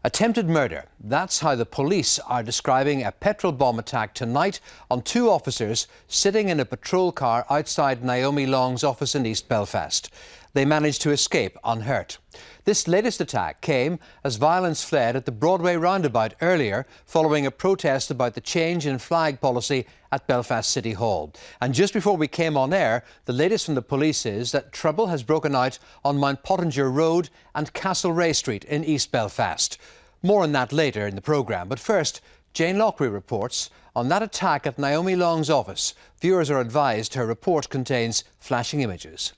Attempted murder. That's how the police are describing a petrol bomb attack tonight on two officers sitting in a patrol car outside Naomi Long's office in East Belfast. They managed to escape unhurt. This latest attack came as violence fled at the Broadway roundabout earlier following a protest about the change in flag policy at Belfast City Hall. And just before we came on air, the latest from the police is that trouble has broken out on Mount Pottinger Road and Castlereagh Street in East Belfast. More on that later in the programme. But first, Jane Lockery reports on that attack at Naomi Long's office. Viewers are advised her report contains flashing images.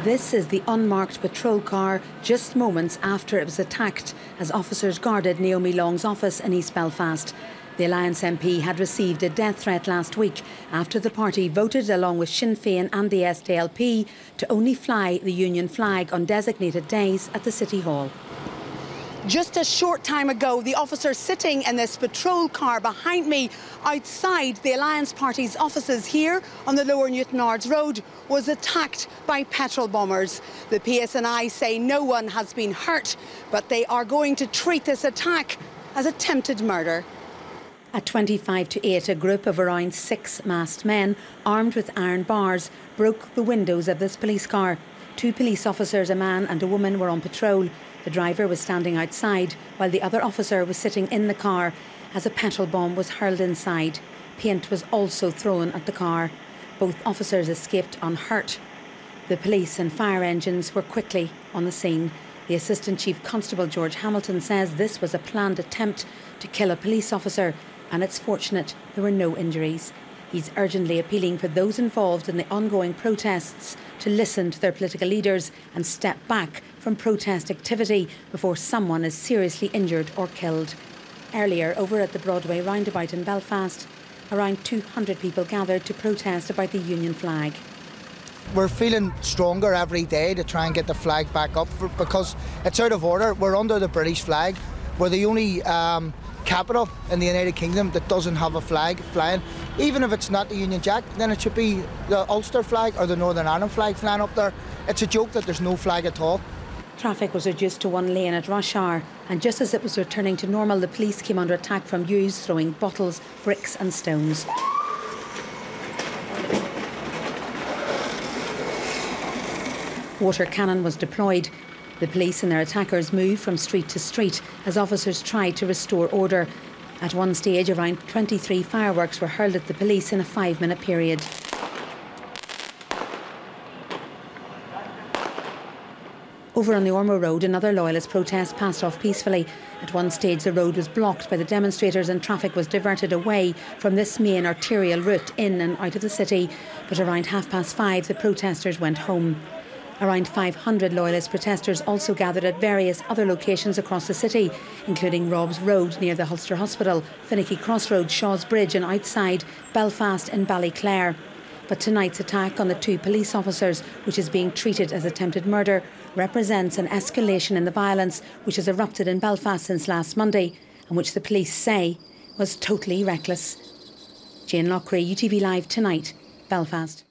This is the unmarked patrol car just moments after it was attacked as officers guarded Naomi Long's office in East Belfast. The Alliance MP had received a death threat last week after the party voted along with Sinn Féin and the SDLP to only fly the Union flag on designated days at the City Hall. Just a short time ago, the officer sitting in this patrol car behind me outside the Alliance Party's offices here on the Lower Newtonards Road was attacked by petrol bombers. The PSNI say no one has been hurt, but they are going to treat this attack as attempted murder. At 25 to 8, a group of around 6 masked men armed with iron bars broke the windows of this police car. 2 police officers, a man and a woman, were on patrol. The driver was standing outside while the other officer was sitting in the car as a petrol bomb was hurled inside. Paint was also thrown at the car. Both officers escaped unhurt. The police and fire engines were quickly on the scene. The Assistant Chief Constable George Hamilton says this was a planned attempt to kill a police officer, and it's fortunate there were no injuries. He's urgently appealing for those involved in the ongoing protests to listen to their political leaders and step back from protest activity before someone is seriously injured or killed. Earlier, over at the Broadway roundabout in Belfast, around 200 people gathered to protest about the Union flag. We're feeling stronger every day to try and get the flag back up because it's out of order. We're under the British flag. We're the only capital in the United Kingdom that doesn't have a flag flying. Even if it's not the Union Jack, then it should be the Ulster flag or the Northern Ireland flag flying up there. It's a joke that there's no flag at all. Traffic was reduced to one lane at rush hour, and just as it was returning to normal, the police came under attack from youths throwing bottles, bricks and stones. Water cannon was deployed. The police and their attackers moved from street to street as officers tried to restore order. At one stage, around 23 fireworks were hurled at the police in a 5-minute period. Over on the Ormeau Road, another loyalist protest passed off peacefully. At one stage, the road was blocked by the demonstrators and traffic was diverted away from this main arterial route in and out of the city. But around 5:30, the protesters went home. Around 500 loyalist protesters also gathered at various other locations across the city, including Rob's Road near the Ulster Hospital, Finicky Crossroads, Shaw's Bridge and outside Belfast and Ballyclare. But tonight's attack on the 2 police officers, which is being treated as attempted murder, represents an escalation in the violence which has erupted in Belfast since last Monday and which the police say was totally reckless. Jane Lockery, UTV Live Tonight, Belfast.